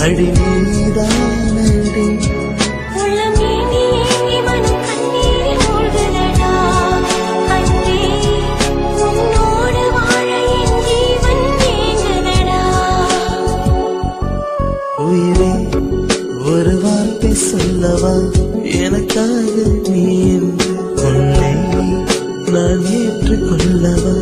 அடி நீதானடி உயிரே ஒரு வார்த்தை சொல்லவா எனக்காக நீ என்று உன்னை நான் ஏற்றுக்கொள்ளவா